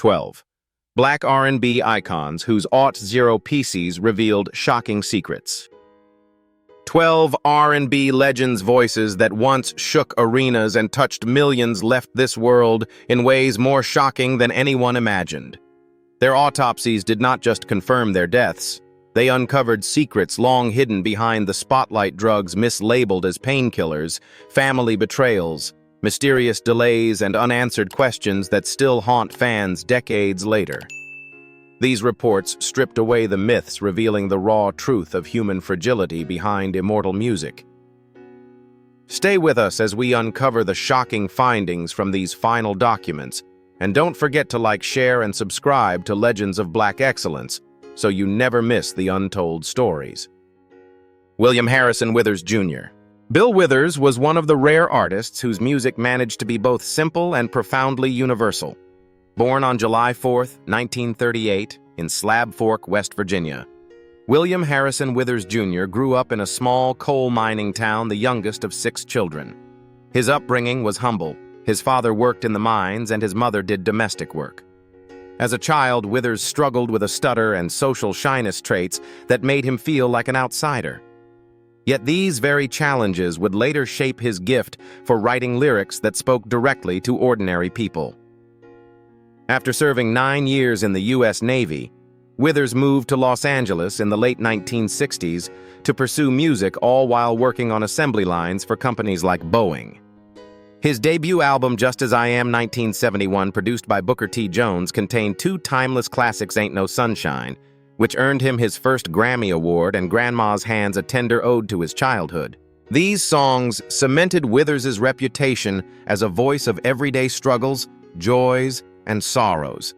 12. Black R&B icons whose Aut0psies revealed shocking secrets. 12 R&B legends' voices that once shook arenas and touched millions left this world in ways more shocking than anyone imagined. Their autopsies did not just confirm their deaths. They uncovered secrets long hidden behind the spotlight, drugs mislabeled as painkillers, family betrayals, mysterious delays, and unanswered questions that still haunt fans decades later. These reports stripped away the myths, revealing the raw truth of human fragility behind immortal music. Stay with us as we uncover the shocking findings from these final documents, and don't forget to like, share, and subscribe to Legends of Black Excellence so you never miss the untold stories. William Harrison Withers Jr. Bill Withers was one of the rare artists whose music managed to be both simple and profoundly universal. Born on July 4, 1938, in Slab Fork, West Virginia, William Harrison Withers Jr. grew up in a small coal mining town, the youngest of 6 children. His upbringing was humble. His father worked in the mines and his mother did domestic work. As a child, Withers struggled with a stutter and social shyness traits that made him feel like an outsider. Yet these very challenges would later shape his gift for writing lyrics that spoke directly to ordinary people. After serving 9 years in the U.S. Navy, Withers moved to Los Angeles in the late 1960s to pursue music, all while working on assembly lines for companies like Boeing. His debut album, Just As I Am 1971, produced by Booker T. Jones, contained 2 timeless classics, Ain't No Sunshine, which earned him his first Grammy Award, and Grandma's Hands, a tender ode to his childhood. These songs cemented Withers' reputation as a voice of everyday struggles, joys, and sorrows.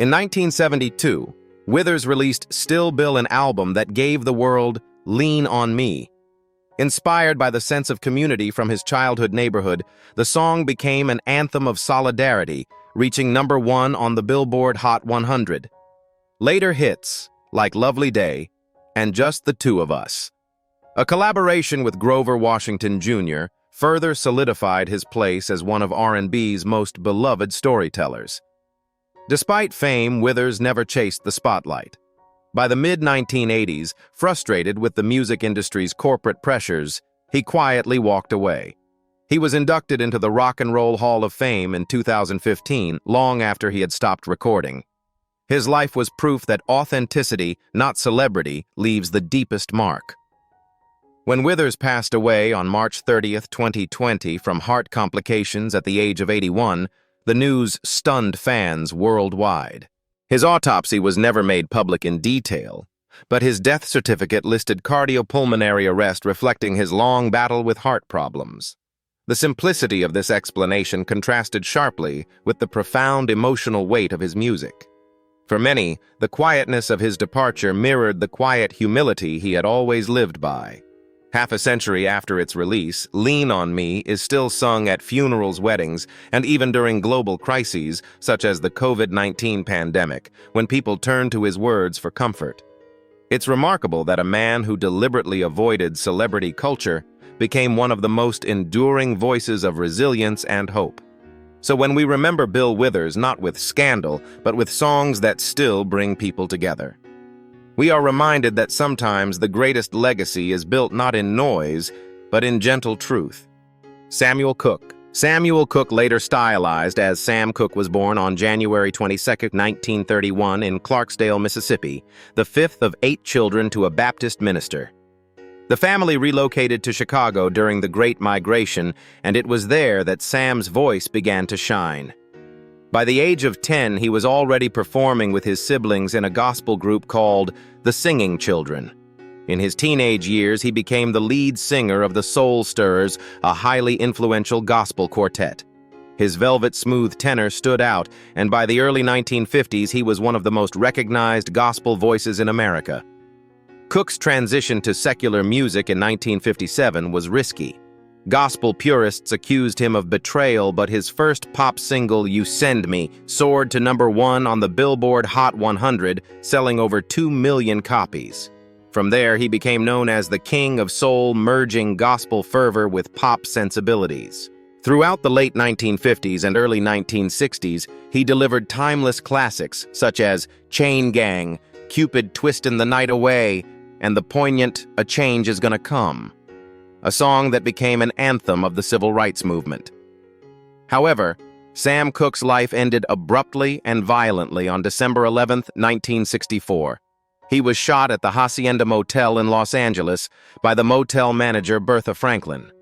In 1972, Withers released Still Bill, an album that gave the world Lean on Me. Inspired by the sense of community from his childhood neighborhood, the song became an anthem of solidarity, reaching #1 on the Billboard Hot 100. Later hits, like Lovely Day and Just the Two of Us, a collaboration with Grover Washington Jr., further solidified his place as one of R&B's most beloved storytellers. Despite fame, Withers never chased the spotlight. By the mid-1980s, frustrated with the music industry's corporate pressures, he quietly walked away. He was inducted into the Rock and Roll Hall of Fame in 2015, long after he had stopped recording. His life was proof that authenticity, not celebrity, leaves the deepest mark. When Withers passed away on March 30, 2020, from heart complications at the age of 81, the news stunned fans worldwide. His autopsy was never made public in detail, but his death certificate listed cardiopulmonary arrest, reflecting his long battle with heart problems. The simplicity of this explanation contrasted sharply with the profound emotional weight of his music. For many, the quietness of his departure mirrored the quiet humility he had always lived by. Half a century after its release, Lean on Me is still sung at funerals, weddings, and even during global crises such as the COVID-19 pandemic, when people turn to his words for comfort. It's remarkable that a man who deliberately avoided celebrity culture became one of the most enduring voices of resilience and hope. So when we remember Bill Withers, not with scandal, but with songs that still bring people together, we are reminded that sometimes the greatest legacy is built not in noise, but in gentle truth. Samuel Cooke. Samuel Cooke, later stylized as Sam Cooke, was born on January 22, 1931 in Clarksdale, Mississippi, the 5th of 8 children to a Baptist minister. The family relocated to Chicago during the Great Migration, and it was there that Sam's voice began to shine. By the age of 10, he was already performing with his siblings in a gospel group called the Singing Children. In his teenage years, he became the lead singer of the Soul Stirrers, a highly influential gospel quartet. His velvet smooth tenor stood out, and by the early 1950s, he was one of the most recognized gospel voices in America. Cooke's transition to secular music in 1957 was risky. Gospel purists accused him of betrayal, but his first pop single, You Send Me, soared to #1 on the Billboard Hot 100, selling over 2 million copies. From there, he became known as the King of Soul, merging gospel fervor with pop sensibilities. Throughout the late 1950s and early 1960s, he delivered timeless classics such as Chain Gang, Cupid Twistin' the Night Away, and the poignant A Change Is Gonna Come, a song that became an anthem of the civil rights movement. However, Sam Cooke's life ended abruptly and violently on December 11, 1964. He was shot at the Hacienda Motel in Los Angeles by the motel manager Bertha Franklin.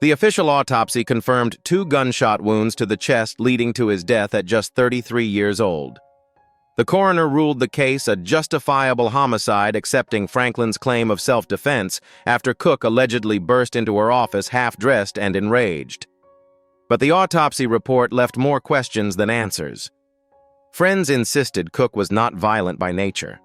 The official autopsy confirmed 2 gunshot wounds to the chest leading to his death at just 33 years old. The coroner ruled the case a justifiable homicide, accepting Franklin's claim of self-defense after Cooke allegedly burst into her office half-dressed and enraged. But the autopsy report left more questions than answers. Friends insisted Cooke was not violent by nature.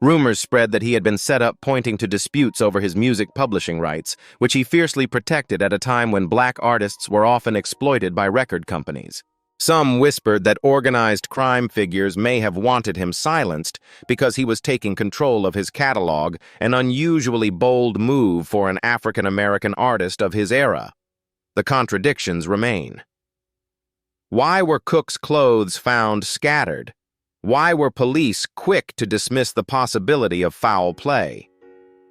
Rumors spread that he had been set up pointing to disputes over his music publishing rights, which he fiercely protected at a time when black artists were often exploited by record companies. Some whispered that organized crime figures may have wanted him silenced because he was taking control of his catalog, an unusually bold move for an African-American artist of his era. The contradictions remain. Why were Cooke's clothes found scattered? Why were police quick to dismiss the possibility of foul play?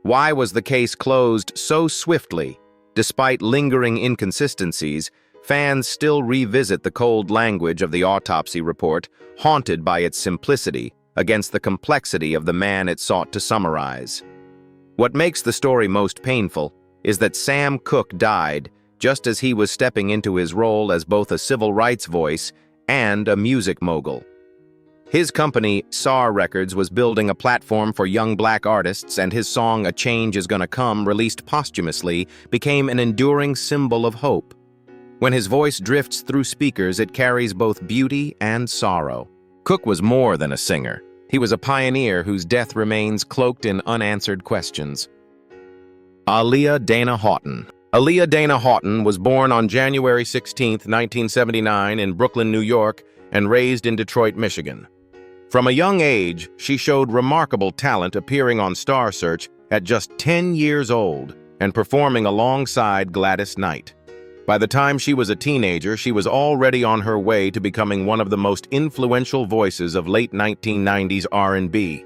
Why was the case closed so swiftly? Despite lingering inconsistencies, fans still revisit the cold language of the autopsy report, haunted by its simplicity against the complexity of the man it sought to summarize. What makes the story most painful is that Sam Cooke died just as he was stepping into his role as both a civil rights voice and a music mogul. His company, SAR Records, was building a platform for young black artists, and his song A Change Is Gonna Come, released posthumously, became an enduring symbol of hope. When his voice drifts through speakers, it carries both beauty and sorrow. Cooke was more than a singer. He was a pioneer whose death remains cloaked in unanswered questions. Aaliyah Dana Houghton. Aaliyah Dana Houghton was born on January 16, 1979 in Brooklyn, New York, and raised in Detroit, Michigan. From a young age, she showed remarkable talent, appearing on Star Search at just 10 years old and performing alongside Gladys Knight. By the time she was a teenager, she was already on her way to becoming one of the most influential voices of late 1990s R&B.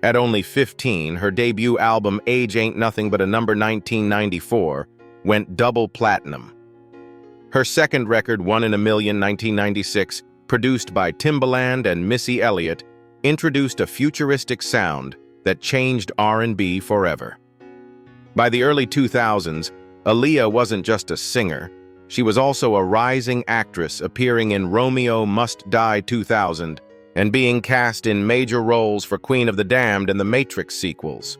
At only 15, her debut album Age Ain't Nothing But a Number 1994 went double platinum. Her second record, One in a Million 1996, produced by Timbaland and Missy Elliott, introduced a futuristic sound that changed R&B forever. By the early 2000s, Aaliyah wasn't just a singer. She was also a rising actress, appearing in Romeo Must Die 2000 and being cast in major roles for Queen of the Damned and the Matrix sequels.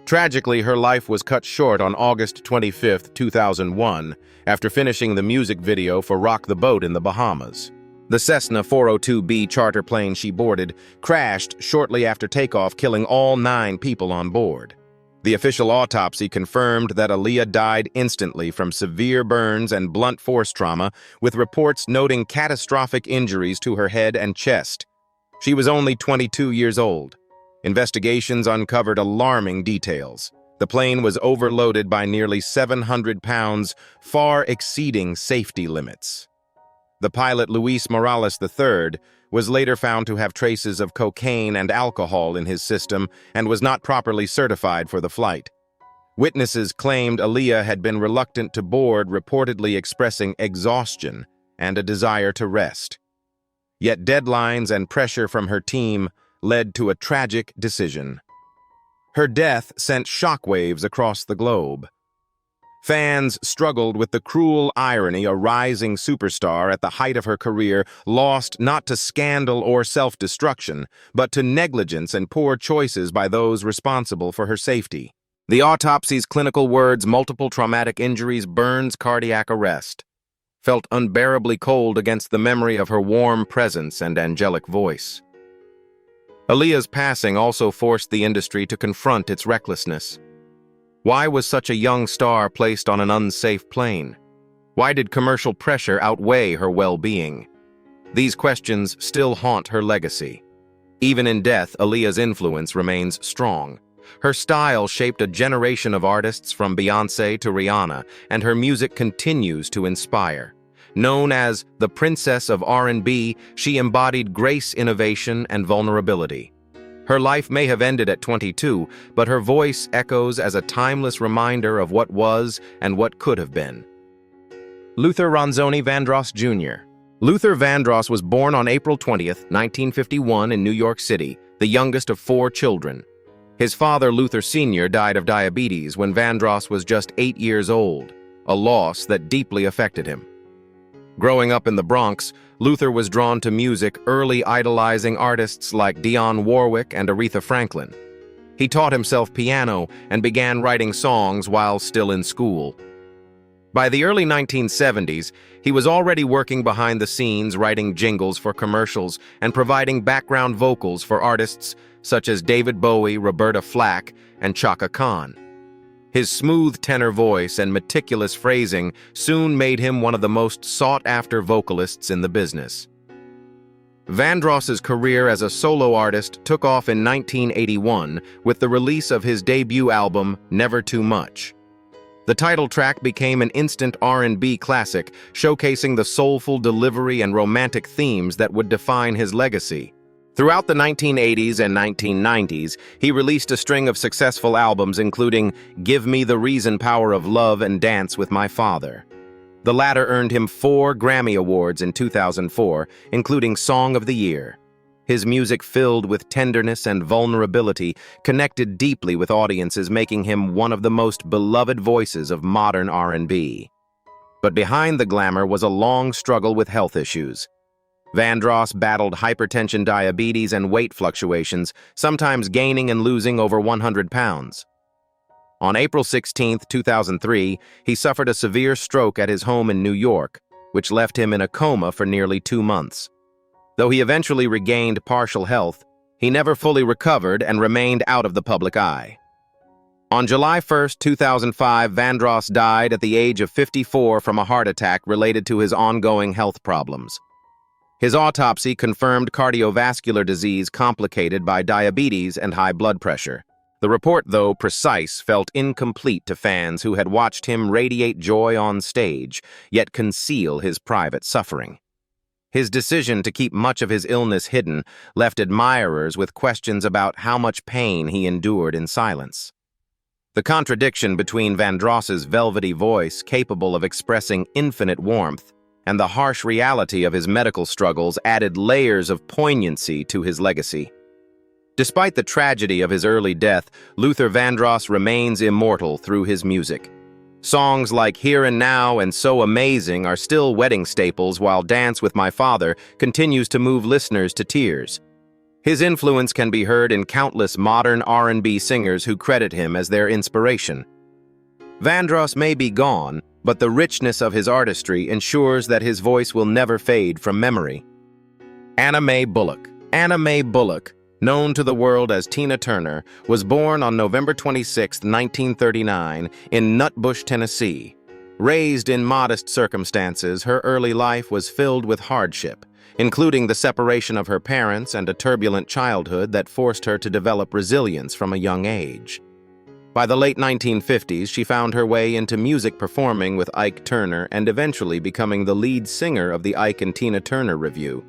Tragically, her life was cut short on August 25, 2001, after finishing the music video for Rock the Boat in the Bahamas. The Cessna 402B charter plane she boarded crashed shortly after takeoff, killing all 9 people on board. The official autopsy confirmed that Aaliyah died instantly from severe burns and blunt force trauma, with reports noting catastrophic injuries to her head and chest. She was only 22 years old. Investigations uncovered alarming details. The plane was overloaded by nearly 700 pounds, far exceeding safety limits. The pilot, Luis Morales III, was later found to have traces of cocaine and alcohol in his system and was not properly certified for the flight. Witnesses claimed Aaliyah had been reluctant to board, reportedly expressing exhaustion and a desire to rest. Yet deadlines and pressure from her team led to a tragic decision. Her death sent shockwaves across the globe. Fans struggled with the cruel irony a rising superstar at the height of her career lost not to scandal or self-destruction, but to negligence and poor choices by those responsible for her safety. The autopsy's clinical words, multiple traumatic injuries, burns, cardiac arrest, felt unbearably cold against the memory of her warm presence and angelic voice. Aaliyah's passing also forced the industry to confront its recklessness. Why was such a young star placed on an unsafe plane? Why did commercial pressure outweigh her well-being? These questions still haunt her legacy. Even in death, Aaliyah's influence remains strong. Her style shaped a generation of artists from Beyoncé to Rihanna, and her music continues to inspire. Known as the Princess of R&B, she embodied grace, innovation, and vulnerability. Her life may have ended at 22, but her voice echoes as a timeless reminder of what was and what could have been. Luther Ronzoni Vandross Jr. Luther Vandross was born on April 20, 1951 in New York City, the youngest of 4 children. His father, Luther Sr., died of diabetes when Vandross was just 8 years old, a loss that deeply affected him. Growing up in the Bronx, Luther was drawn to music, early idolizing artists like Dionne Warwick and Aretha Franklin. He taught himself piano and began writing songs while still in school. By the early 1970s, he was already working behind the scenes, writing jingles for commercials and providing background vocals for artists such as David Bowie, Roberta Flack, and Chaka Khan. His smooth tenor voice and meticulous phrasing soon made him one of the most sought-after vocalists in the business. Vandross's career as a solo artist took off in 1981 with the release of his debut album, Never Too Much. The title track became an instant R&B classic, showcasing the soulful delivery and romantic themes that would define his legacy. Throughout the 1980s and 1990s, he released a string of successful albums including Give Me the Reason, Power of Love, and Dance with My Father. The latter earned him 4 Grammy Awards in 2004, including Song of the Year. His music, filled with tenderness and vulnerability, connected deeply with audiences, making him one of the most beloved voices of modern R&B. But behind the glamour was a long struggle with health issues. Vandross battled hypertension, diabetes, and weight fluctuations, sometimes gaining and losing over 100 pounds. On April 16, 2003, he suffered a severe stroke at his home in New York, which left him in a coma for nearly 2 months. Though he eventually regained partial health, he never fully recovered and remained out of the public eye. On July 1, 2005, Vandross died at the age of 54 from a heart attack related to his ongoing health problems. His autopsy confirmed cardiovascular disease complicated by diabetes and high blood pressure. The report, though precise, felt incomplete to fans who had watched him radiate joy on stage, yet conceal his private suffering. His decision to keep much of his illness hidden left admirers with questions about how much pain he endured in silence. The contradiction between Vandross's velvety voice, capable of expressing infinite warmth, and the harsh reality of his medical struggles added layers of poignancy to his legacy. Despite the tragedy of his early death, Luther Vandross remains immortal through his music. Songs like Here and Now and So Amazing are still wedding staples, while Dance with My Father continues to move listeners to tears. His influence can be heard in countless modern R&B singers who credit him as their inspiration. Vandross may be gone, but the richness of his artistry ensures that his voice will never fade from memory. Anna Mae Bullock. Anna Mae Bullock, known to the world as Tina Turner, was born on November 26, 1939, in Nutbush, Tennessee. Raised in modest circumstances, her early life was filled with hardship, including the separation of her parents and a turbulent childhood that forced her to develop resilience from a young age. By the late 1950s, she found her way into music, performing with Ike Turner and eventually becoming the lead singer of the Ike and Tina Turner Revue.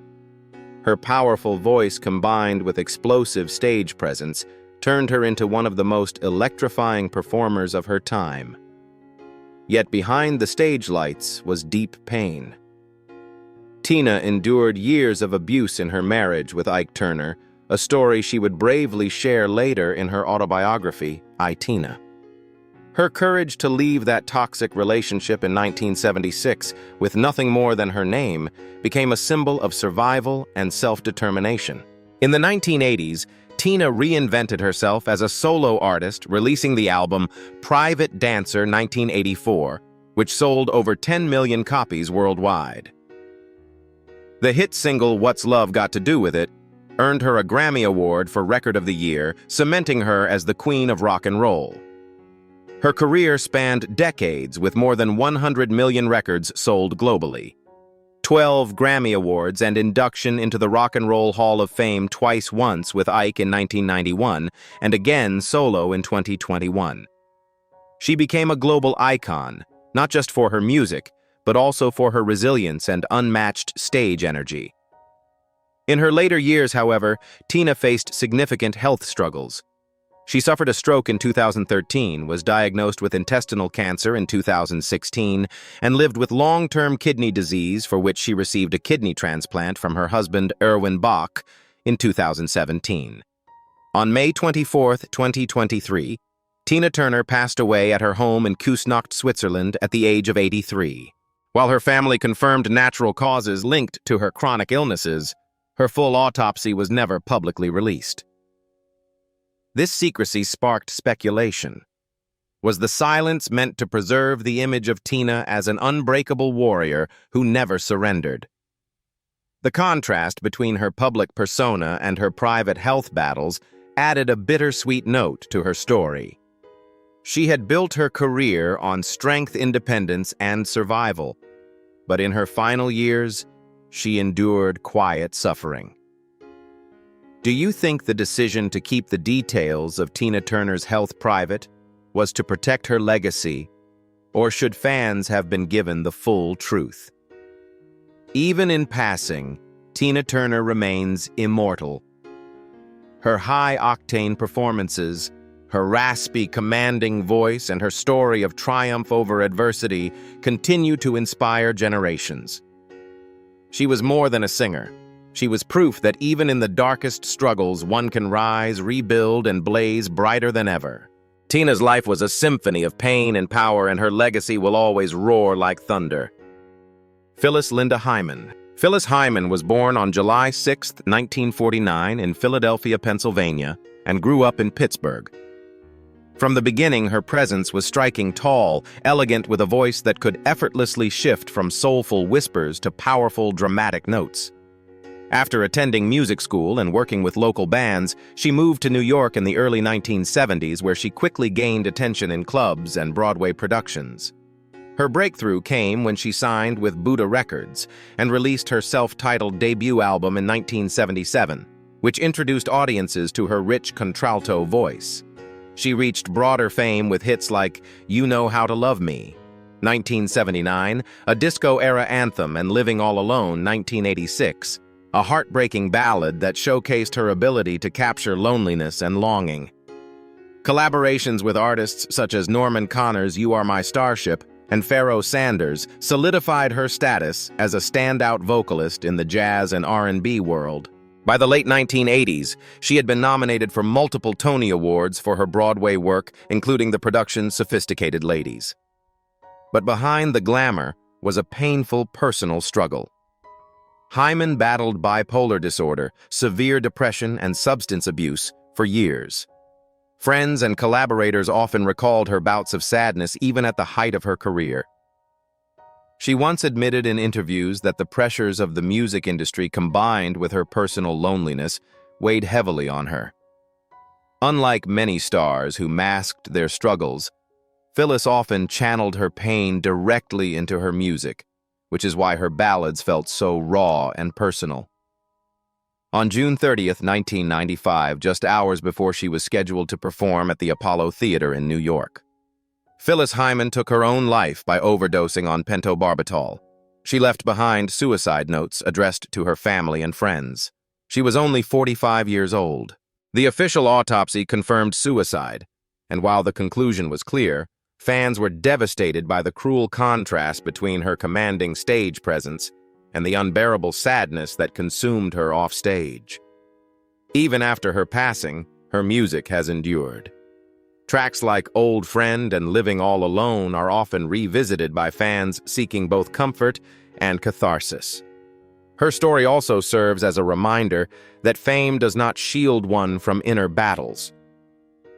Her powerful voice, combined with explosive stage presence, turned her into one of the most electrifying performers of her time. Yet behind the stage lights was deep pain. Tina endured years of abuse in her marriage with Ike Turner, a story she would bravely share later in her autobiography, I, Tina. Her courage to leave that toxic relationship in 1976 with nothing more than her name became a symbol of survival and self-determination. In the 1980s, Tina reinvented herself as a solo artist, releasing the album Private Dancer 1984, which sold over 10 million copies worldwide. The hit single What's Love Got to Do With It earned her a Grammy Award for Record of the Year, cementing her as the queen of rock and roll. Her career spanned decades with more than 100 million records sold globally. 12 Grammy Awards, and induction into the Rock and Roll Hall of Fame twice, once with Ike in 1991 and again solo in 2021. She became a global icon, not just for her music, but also for her resilience and unmatched stage energy. In her later years, however, Tina faced significant health struggles. She suffered a stroke in 2013, was diagnosed with intestinal cancer in 2016, and lived with long-term kidney disease for which she received a kidney transplant from her husband, Erwin Bach, in 2017. On May 24, 2023, Tina Turner passed away at her home in Küsnacht, Switzerland, at the age of 83. While her family confirmed natural causes linked to her chronic illnesses, her full autopsy was never publicly released. This secrecy sparked speculation. Was the silence meant to preserve the image of Tina as an unbreakable warrior who never surrendered? The contrast between her public persona and her private health battles added a bittersweet note to her story. She had built her career on strength, independence, and survival, but in her final years, she endured quiet suffering. Do you think the decision to keep the details of Tina Turner's health private was to protect her legacy, or should fans have been given the full truth? Even in passing, Tina Turner remains immortal. Her high-octane performances, her raspy, commanding voice, and her story of triumph over adversity continue to inspire generations. She was more than a singer. She was proof that even in the darkest struggles, one can rise, rebuild, and blaze brighter than ever. Tina's life was a symphony of pain and power, and her legacy will always roar like thunder. Phyllis Linda Hyman. Phyllis Hyman was born on July 6, 1949, in Philadelphia, Pennsylvania, and grew up in Pittsburgh. From the beginning, her presence was striking, tall, elegant, with a voice that could effortlessly shift from soulful whispers to powerful, dramatic notes. After attending music school and working with local bands, she moved to New York in the early 1970s, where she quickly gained attention in clubs and Broadway productions. Her breakthrough came when she signed with Buddha Records and released her self-titled debut album in 1977, which introduced audiences to her rich contralto voice. She reached broader fame with hits like You Know How to Love Me, 1979, a disco-era anthem, and Living All Alone, 1986, a heartbreaking ballad that showcased her ability to capture loneliness and longing. Collaborations with artists such as Norman Connor's You Are My Starship and Pharoah Sanders solidified her status as a standout vocalist in the jazz and R&B world. By the late 1980s, she had been nominated for multiple Tony Awards for her Broadway work, including the production Sophisticated Ladies. But behind the glamour was a painful personal struggle. Hyman battled bipolar disorder, severe depression, and substance abuse for years. Friends and collaborators often recalled her bouts of sadness even at the height of her career. She once admitted in interviews that the pressures of the music industry combined with her personal loneliness weighed heavily on her. Unlike many stars who masked their struggles, Phyllis often channeled her pain directly into her music, which is why her ballads felt so raw and personal. On June 30, 1995, just hours before she was scheduled to perform at the Apollo Theater in New York, Phyllis Hyman took her own life by overdosing on pentobarbital. She left behind suicide notes addressed to her family and friends. She was only 45 years old. The official autopsy confirmed suicide, and while the conclusion was clear, fans were devastated by the cruel contrast between her commanding stage presence and the unbearable sadness that consumed her offstage. Even after her passing, her music has endured. Tracks like Old Friend and Living All Alone are often revisited by fans seeking both comfort and catharsis. Her story also serves as a reminder that fame does not shield one from inner battles.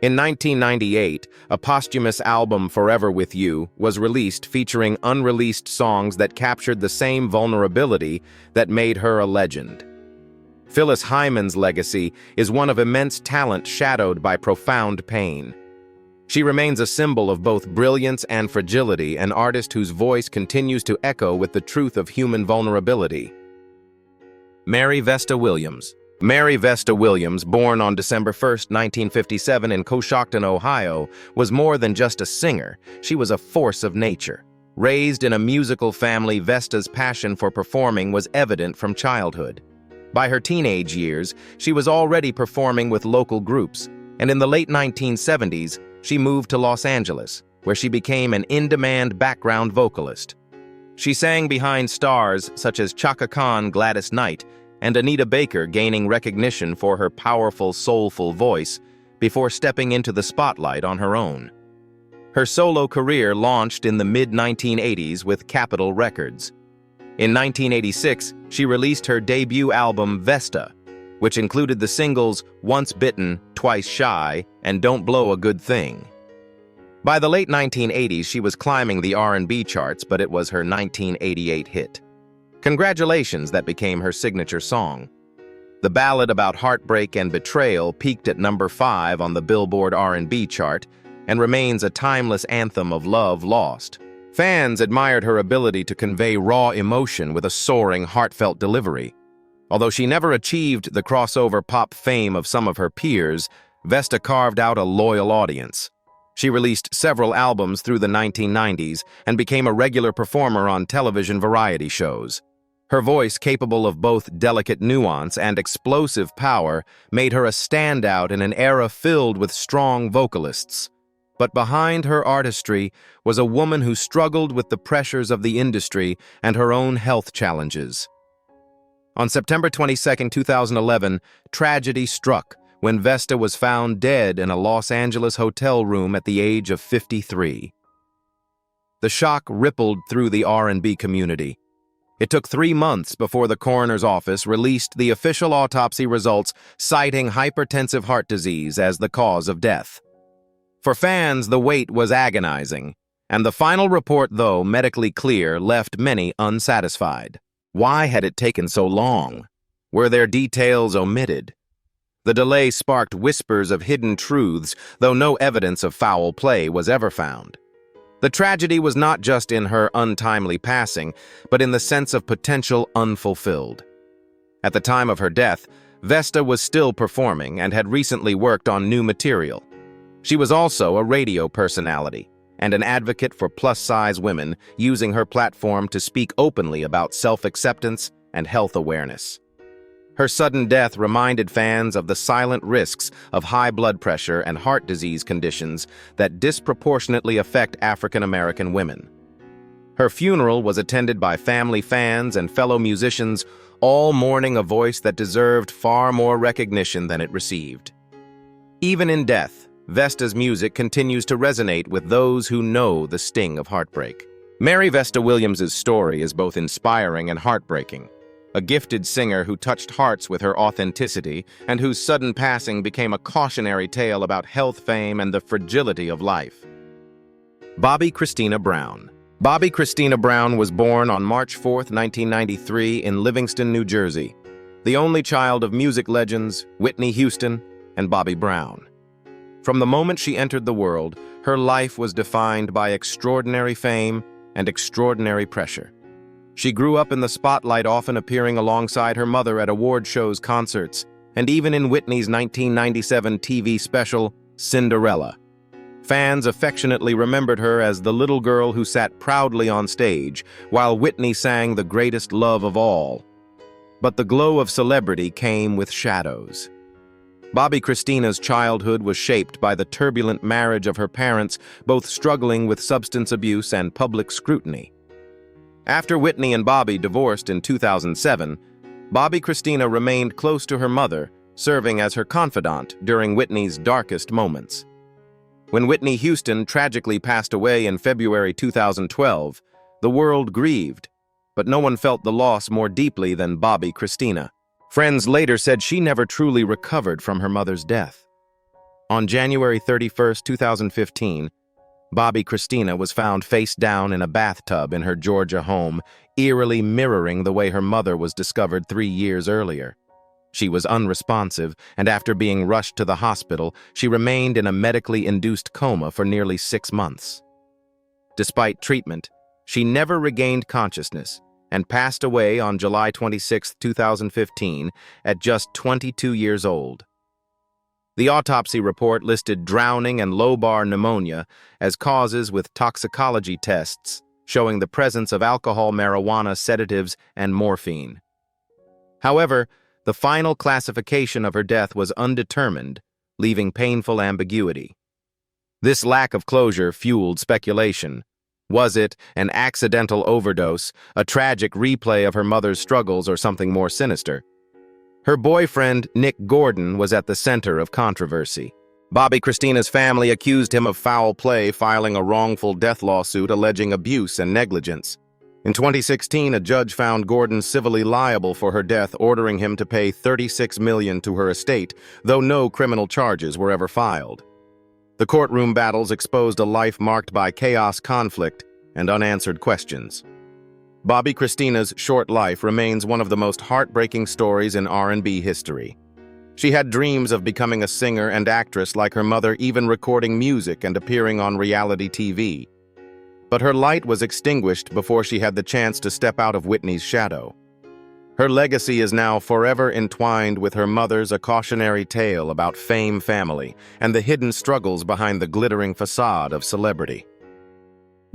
In 1998, a posthumous album, Forever With You, was released featuring unreleased songs that captured the same vulnerability that made her a legend. Phyllis Hyman's legacy is one of immense talent shadowed by profound pain. She remains a symbol of both brilliance and fragility, an artist whose voice continues to echo with the truth of human vulnerability. Mary Vesta Williams. Mary Vesta Williams, born on December 1, 1957 in Coshocton, Ohio, was more than just a singer. She was a force of nature. Raised in a musical family, Vesta's passion for performing was evident from childhood. By her teenage years, she was already performing with local groups, and in the late 1970s, she moved to Los Angeles, where she became an in-demand background vocalist. She sang behind stars such as Chaka Khan, Gladys Knight, and Anita Baker, gaining recognition for her powerful, soulful voice before stepping into the spotlight on her own. Her solo career launched in the mid-1980s with Capitol Records. In 1986, she released her debut album, Vesta, which included the singles Once Bitten, Twice Shy, and Don't Blow a Good Thing. By the late 1980s, she was climbing the R&B charts, but it was her 1988 hit, Congratulations, that became her signature song. The ballad about heartbreak and betrayal peaked at number 5 on the Billboard R&B chart and remains a timeless anthem of love lost. Fans admired her ability to convey raw emotion with a soaring, heartfelt delivery. Although she never achieved the crossover pop fame of some of her peers, Vesta carved out a loyal audience. She released several albums through the 1990s and became a regular performer on television variety shows. Her voice, capable of both delicate nuance and explosive power, made her a standout in an era filled with strong vocalists. But behind her artistry was a woman who struggled with the pressures of the industry and her own health challenges. On September 22, 2011, tragedy struck when Vesta was found dead in a Los Angeles hotel room at the age of 53. The shock rippled through the R&B community. It took 3 months before the coroner's office released the official autopsy results, citing hypertensive heart disease as the cause of death. For fans, the wait was agonizing, and the final report, though medically clear, left many unsatisfied. Why had it taken so long? Were there details omitted? The delay sparked whispers of hidden truths, though no evidence of foul play was ever found. The tragedy was not just in her untimely passing, but in the sense of potential unfulfilled. At the time of her death, Vesta was still performing and had recently worked on new material. She was also a radio personality and an advocate for plus-size women, using her platform to speak openly about self-acceptance and health awareness. Her sudden death reminded fans of the silent risks of high blood pressure and heart disease conditions that disproportionately affect African American women. Her funeral was attended by family, fans, and fellow musicians, all mourning a voice that deserved far more recognition than it received. Even in death, Vesta's music continues to resonate with those who know the sting of heartbreak. Mary Vesta Williams' story is both inspiring and heartbreaking. A gifted singer who touched hearts with her authenticity and whose sudden passing became a cautionary tale about health, fame, and the fragility of life. Bobbi Kristina Brown. Bobbi Kristina Brown was born on March 4, 1993 in Livingston, New Jersey, the only child of music legends Whitney Houston and Bobby Brown. From the moment she entered the world, her life was defined by extraordinary fame and extraordinary pressure. She grew up in the spotlight, often appearing alongside her mother at award shows, concerts, and even in Whitney's 1997 TV special, Cinderella. Fans affectionately remembered her as the little girl who sat proudly on stage, while Whitney sang The Greatest Love of All. But the glow of celebrity came with shadows. Bobbi Kristina's childhood was shaped by the turbulent marriage of her parents, both struggling with substance abuse and public scrutiny. After Whitney and Bobby divorced in 2007, Bobbi Kristina remained close to her mother, serving as her confidant during Whitney's darkest moments. When Whitney Houston tragically passed away in February 2012, the world grieved, but no one felt the loss more deeply than Bobbi Kristina. Friends later said she never truly recovered from her mother's death. On January 31, 2015, Bobbi Kristina was found face down in a bathtub in her Georgia home, eerily mirroring the way her mother was discovered 3 years earlier. She was unresponsive, and after being rushed to the hospital, she remained in a medically induced coma for nearly 6 months. Despite treatment, she never regained consciousness and passed away on July 26, 2015, at just 22 years old. The autopsy report listed drowning and lobar pneumonia as causes, with toxicology tests showing the presence of alcohol, marijuana, sedatives, and morphine. However, the final classification of her death was undetermined, leaving painful ambiguity. This lack of closure fueled speculation. Was it an accidental overdose, a tragic replay of her mother's struggles, or something more sinister? Her boyfriend, Nick Gordon, was at the center of controversy. Bobby Kristina's family accused him of foul play, filing a wrongful death lawsuit alleging abuse and negligence. In 2016, a judge found Gordon civilly liable for her death, ordering him to pay $36 million to her estate, though no criminal charges were ever filed. The courtroom battles exposed a life marked by chaos, conflict, and unanswered questions. Bobby Kristina's short life remains one of the most heartbreaking stories in R&B history. She had dreams of becoming a singer and actress like her mother, even recording music and appearing on reality TV. But her light was extinguished before she had the chance to step out of Whitney's shadow. Her legacy is now forever entwined with her mother's, a cautionary tale about fame, family, and the hidden struggles behind the glittering facade of celebrity.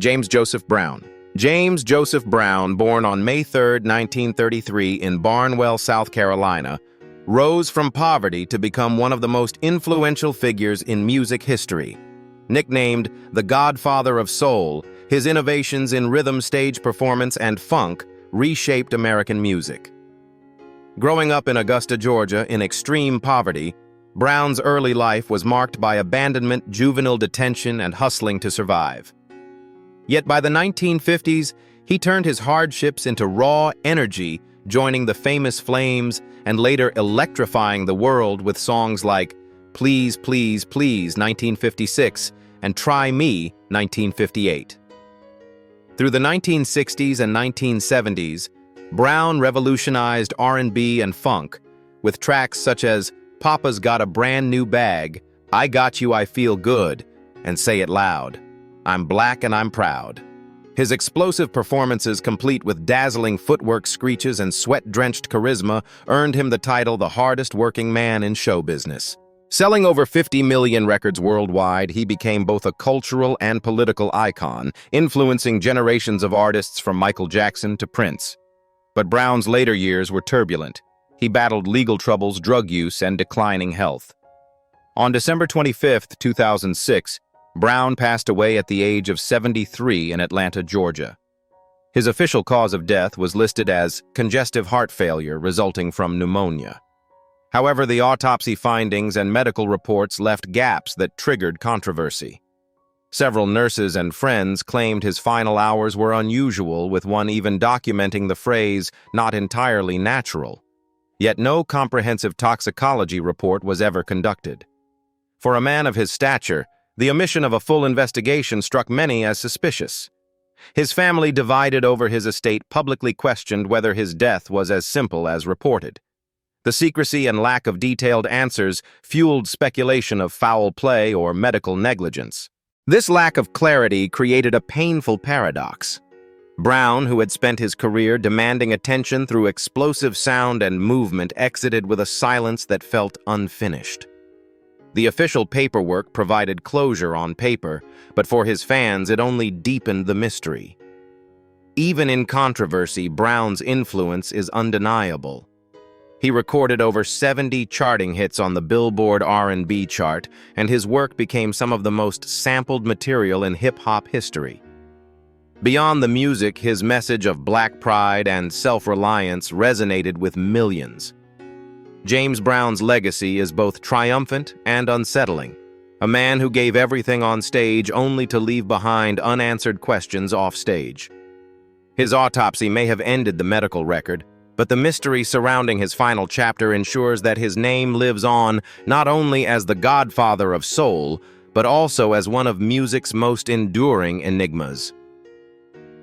James Joseph Brown. James Joseph Brown, born on May 3, 1933 in Barnwell, South Carolina, rose from poverty to become one of the most influential figures in music history. Nicknamed the Godfather of Soul, his innovations in rhythm, stage performance, and funk reshaped American music. Growing up in Augusta, Georgia, in extreme poverty, Brown's early life was marked by abandonment, juvenile detention, and hustling to survive. Yet by the 1950s, he turned his hardships into raw energy, joining the famous Flames and later electrifying the world with songs like Please, Please, Please, 1956, and Try Me, 1958. Through the 1960s and 1970s, Brown revolutionized R&B and funk with tracks such as Papa's Got a Brand New Bag, I Got You, I Feel Good, and Say It Loud, I'm Black and I'm Proud. His explosive performances, complete with dazzling footwork, screeches, and sweat-drenched charisma, earned him the title the hardest working man in show business. Selling over 50 million records worldwide, he became both a cultural and political icon, influencing generations of artists from Michael Jackson to Prince. But Brown's later years were turbulent. He battled legal troubles, drug use, and declining health. On December 25, 2006, Brown passed away at the age of 73 in Atlanta, Georgia. His official cause of death was listed as congestive heart failure resulting from pneumonia. However, the autopsy findings and medical reports left gaps that triggered controversy. Several nurses and friends claimed his final hours were unusual, with one even documenting the phrase, "not entirely natural." Yet no comprehensive toxicology report was ever conducted. For a man of his stature, the omission of a full investigation struck many as suspicious. His family, divided over his estate, publicly questioned whether his death was as simple as reported. The secrecy and lack of detailed answers fueled speculation of foul play or medical negligence. This lack of clarity created a painful paradox. Brown, who had spent his career demanding attention through explosive sound and movement, exited with a silence that felt unfinished. The official paperwork provided closure on paper, but for his fans it only deepened the mystery. Even in controversy, Brown's influence is undeniable. He recorded over 70 charting hits on the Billboard R&B chart, and his work became some of the most sampled material in hip-hop history. Beyond the music, his message of Black pride and self-reliance resonated with millions. James Brown's legacy is both triumphant and unsettling. A man who gave everything on stage only to leave behind unanswered questions off stage. His autopsy may have ended the medical record, but the mystery surrounding his final chapter ensures that his name lives on not only as the Godfather of Soul, but also as one of music's most enduring enigmas.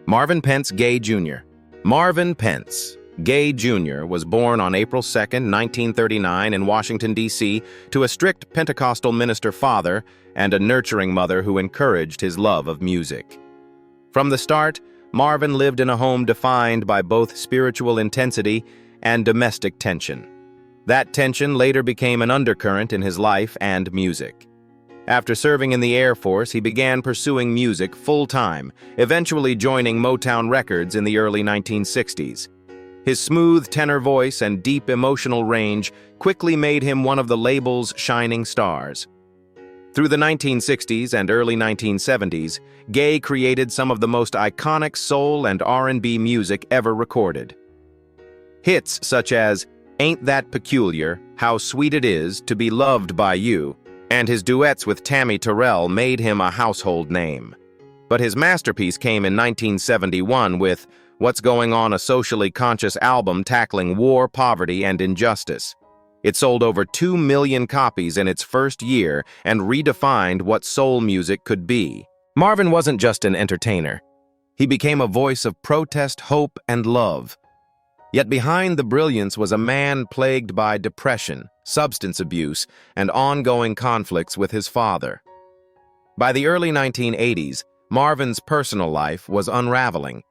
Marvin Pentz Gay Jr. Marvin Pentz, Gay Jr. was born on April 2, 1939 in Washington, D.C., to a strict Pentecostal minister father and a nurturing mother who encouraged his love of music. From the start, Marvin lived in a home defined by both spiritual intensity and domestic tension. That tension later became an undercurrent in his life and music. After serving in the Air Force, he began pursuing music full-time, eventually joining Motown Records in the early 1960s. His smooth tenor voice and deep emotional range quickly made him one of the label's shining stars. Through the 1960s and early 1970s, Gaye created some of the most iconic soul and R&B music ever recorded. Hits such as Ain't That Peculiar, How Sweet It Is to Be Loved by You, and his duets with Tammy Terrell made him a household name. But his masterpiece came in 1971 with What's Going On, a socially conscious album tackling war, poverty, and injustice. It sold over 2 million copies in its first year and redefined what soul music could be. Marvin wasn't just an entertainer. He became a voice of protest, hope, and love. Yet behind the brilliance was a man plagued by depression, substance abuse, and ongoing conflicts with his father. By the early 1980s, Marvin's personal life was unraveling.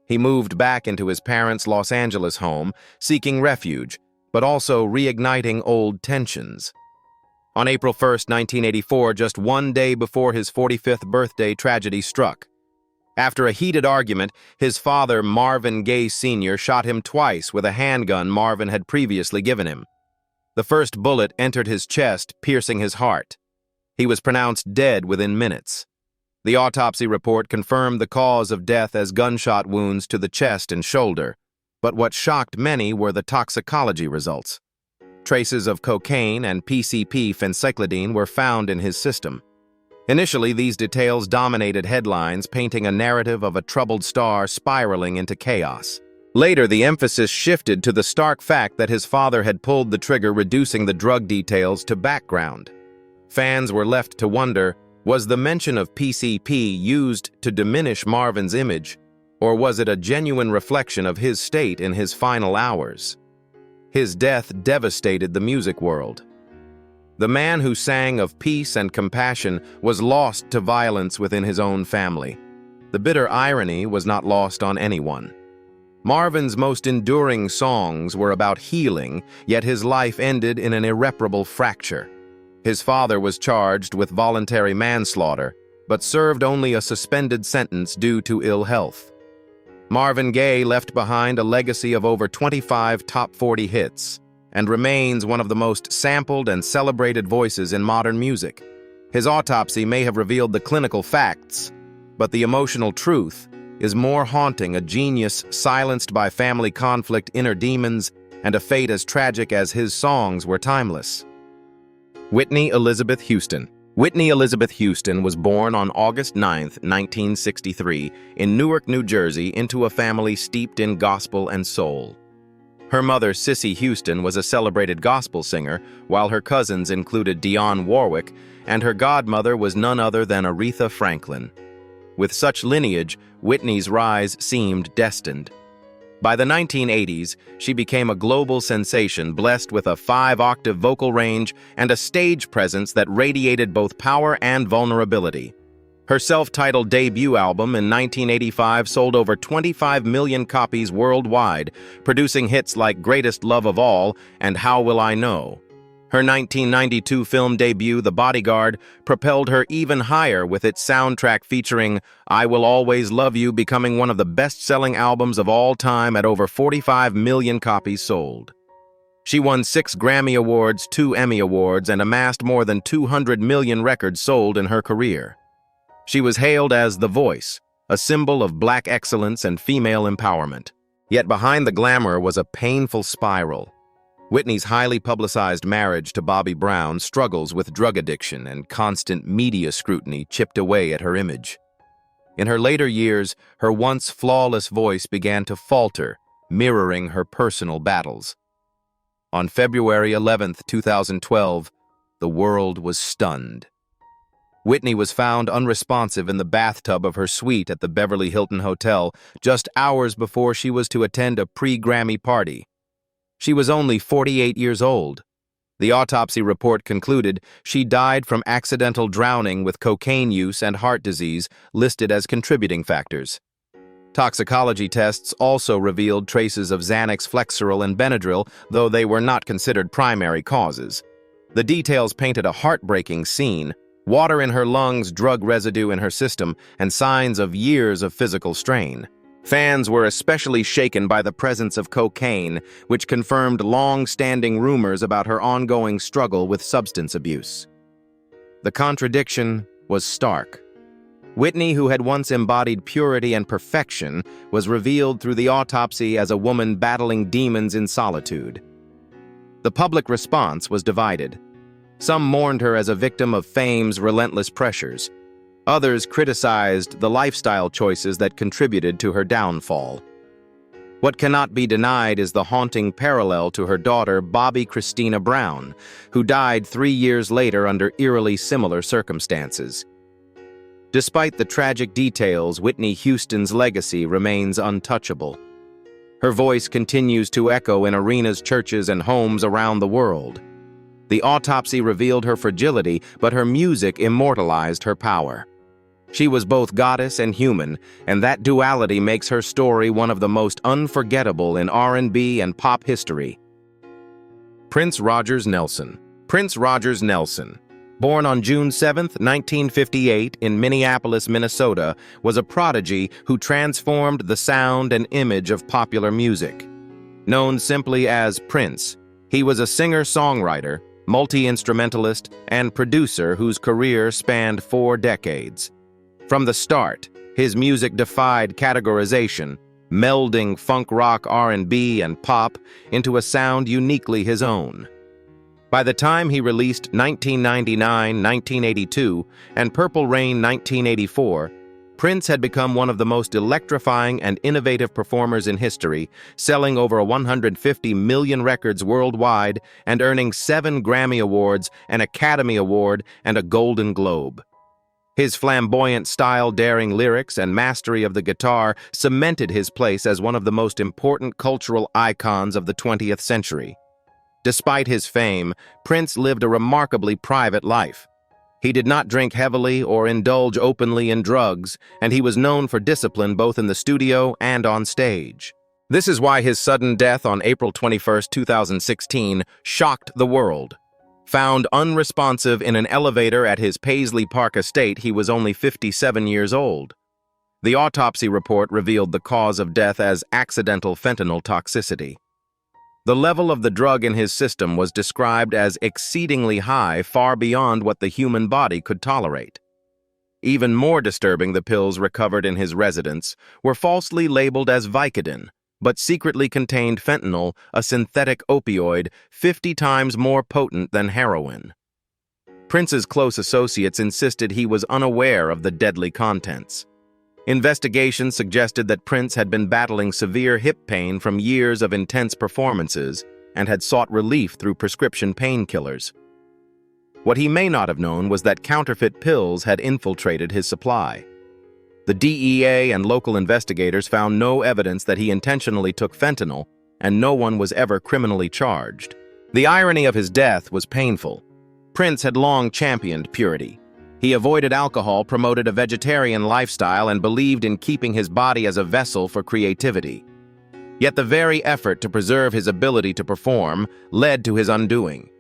He moved back into his parents' Los Angeles home, seeking refuge, but also reigniting old tensions. On April 1, 1984, just one day before his 45th birthday, tragedy struck. After a heated argument, his father, Marvin Gaye Sr., shot him twice with a handgun Marvin had previously given him. The first bullet entered his chest, piercing his heart. He was pronounced dead within minutes. The autopsy report confirmed the cause of death as gunshot wounds to the chest and shoulder, but what shocked many were the toxicology results. Traces of cocaine and PCP phencyclidine were found in his system. Initially, these details dominated headlines, painting a narrative of a troubled star spiraling into chaos. Later, the emphasis shifted to the stark fact that his father had pulled the trigger, reducing the drug details to background. Fans were left to wonder, was the mention of PCP used to diminish Marvin's image, or was it a genuine reflection of his state in his final hours? His death devastated the music world. The man who sang of peace and compassion was lost to violence within his own family. The bitter irony was not lost on anyone. Marvin's most enduring songs were about healing, yet his life ended in an irreparable fracture. His father was charged with voluntary manslaughter, but served only a suspended sentence due to ill health. Marvin Gaye left behind a legacy of over 25 top 40 hits, and remains one of the most sampled and celebrated voices in modern music. His autopsy may have revealed the clinical facts, but the emotional truth is more haunting, a genius silenced by family conflict, inner demons, and a fate as tragic as his songs were timeless. Whitney Elizabeth Houston. Whitney Elizabeth Houston was born on August 9, 1963, in Newark, New Jersey, into a family steeped in gospel and soul. Her mother, Cissy Houston, was a celebrated gospel singer, while her cousins included Dionne Warwick, and her godmother was none other than Aretha Franklin. With such lineage, Whitney's rise seemed destined. By the 1980s, she became a global sensation, blessed with a 5-octave vocal range and a stage presence that radiated both power and vulnerability. Her self-titled debut album in 1985 sold over 25 million copies worldwide, producing hits like Greatest Love of All and How Will I Know. Her 1992 film debut, The Bodyguard, propelled her even higher with its soundtrack featuring I Will Always Love You, becoming one of the best-selling albums of all time at over 45 million copies sold. She won 6 Grammy Awards, 2 Emmy Awards, and amassed more than 200 million records sold in her career. She was hailed as the Voice, a symbol of Black excellence and female empowerment. Yet behind the glamour was a painful spiral. Whitney's highly publicized marriage to Bobby Brown, struggles with drug addiction, and constant media scrutiny chipped away at her image. In her later years, her once flawless voice began to falter, mirroring her personal battles. On February 11, 2012, the world was stunned. Whitney was found unresponsive in the bathtub of her suite at the Beverly Hilton Hotel just hours before she was to attend a pre-Grammy party. She was only 48 years old. The autopsy report concluded she died from accidental drowning with cocaine use and heart disease listed as contributing factors. Toxicology tests also revealed traces of Xanax, Flexeril, and Benadryl, though they were not considered primary causes. The details painted a heartbreaking scene: water in her lungs, drug residue in her system, and signs of years of physical strain. Fans were especially shaken by the presence of cocaine, which confirmed long-standing rumors about her ongoing struggle with substance abuse. The contradiction was stark. Whitney, who had once embodied purity and perfection, was revealed through the autopsy as a woman battling demons in solitude. The public response was divided. Some mourned her as a victim of fame's relentless pressures. Others criticized the lifestyle choices that contributed to her downfall. What cannot be denied is the haunting parallel to her daughter, Bobby Christina Brown, who died 3 years later under eerily similar circumstances. Despite the tragic details, Whitney Houston's legacy remains untouchable. Her voice continues to echo in arenas, churches, and homes around the world. The autopsy revealed her fragility, but her music immortalized her power. She was both goddess and human, and that duality makes her story one of the most unforgettable in R&B and pop history. Prince Rogers Nelson. Prince Rogers Nelson, born on June 7, 1958 in Minneapolis, Minnesota, was a prodigy who transformed the sound and image of popular music. Known simply as Prince, he was a singer-songwriter, multi-instrumentalist, and producer whose career spanned 4 decades. From the start, his music defied categorization, melding funk rock, R&B, and pop into a sound uniquely his own. By the time he released 1999, 1982, and Purple Rain 1984, Prince had become one of the most electrifying and innovative performers in history, selling over 150 million records worldwide and earning 7 Grammy Awards, an Academy Award, and a Golden Globe. His flamboyant style, daring lyrics, and mastery of the guitar cemented his place as one of the most important cultural icons of the 20th century. Despite his fame, Prince lived a remarkably private life. He did not drink heavily or indulge openly in drugs, and he was known for discipline both in the studio and on stage. This is why his sudden death on April 21, 2016, shocked the world. Found unresponsive in an elevator at his Paisley Park estate, he was only 57 years old. The autopsy report revealed the cause of death as accidental fentanyl toxicity. The level of the drug in his system was described as exceedingly high, far beyond what the human body could tolerate. Even more disturbing, the pills recovered in his residence were falsely labeled as Vicodin, but secretly contained fentanyl, a synthetic opioid 50 times more potent than heroin. Prince's close associates insisted he was unaware of the deadly contents. Investigations suggested that Prince had been battling severe hip pain from years of intense performances and had sought relief through prescription painkillers. What he may not have known was that counterfeit pills had infiltrated his supply. The DEA and local investigators found no evidence that he intentionally took fentanyl, and no one was ever criminally charged. The irony of his death was painful. Prince had long championed purity. He avoided alcohol, promoted a vegetarian lifestyle, and believed in keeping his body as a vessel for creativity. Yet the very effort to preserve his ability to perform led to his undoing.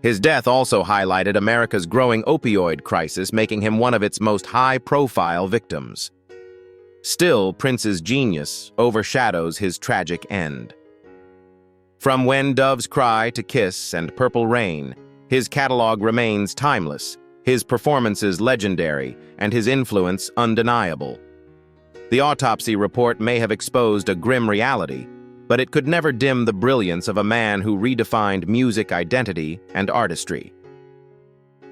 His death also highlighted America's growing opioid crisis, making him one of its most high-profile victims. Still, Prince's genius overshadows his tragic end. From When Doves Cry to Kiss and Purple Rain, his catalog remains timeless, his performances legendary, and his influence undeniable. The autopsy report may have exposed a grim reality, but it could never dim the brilliance of a man who redefined music identity and artistry.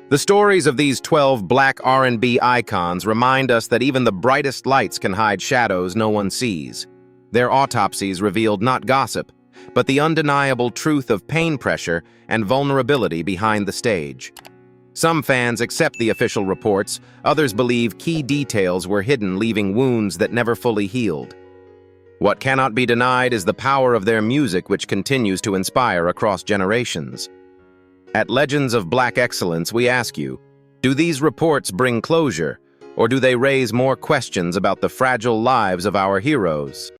The stories of these 12 Black R&B icons remind us that even the brightest lights can hide shadows no one sees. Their autopsies revealed not gossip, but the undeniable truth of pain, pressure, and vulnerability behind the stage. Some fans accept the official reports, others believe key details were hidden, leaving wounds that never fully healed. What cannot be denied is the power of their music, which continues to inspire across generations. At Legends of Black Excellence, we ask you, do these reports bring closure, or do they raise more questions about the fragile lives of our heroes?